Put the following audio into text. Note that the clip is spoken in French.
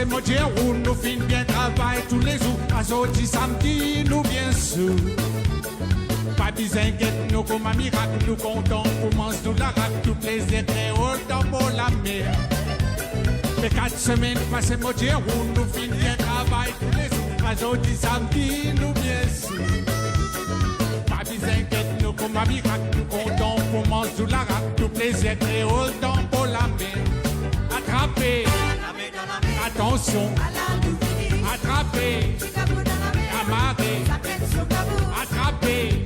passé mon Dieu, nous fin bien travail tous les jours. Azoti samedi, nous bien sous. Pas bizinguette, nous comme un miracle, nous comptons pour manger tout la raque, tout plaisir créole dans la mer. Mais 4 semaines passées, mon Dieu, nous fin bien travail tous les jours. Azoti samedi, nous bien sous. Pas bizinguette, nous comme un miracle, nous comptons pour manger tout la raque, tout plaisir créole dans la mer. Attrapez, attention, attrapez, amarrez, attrapez,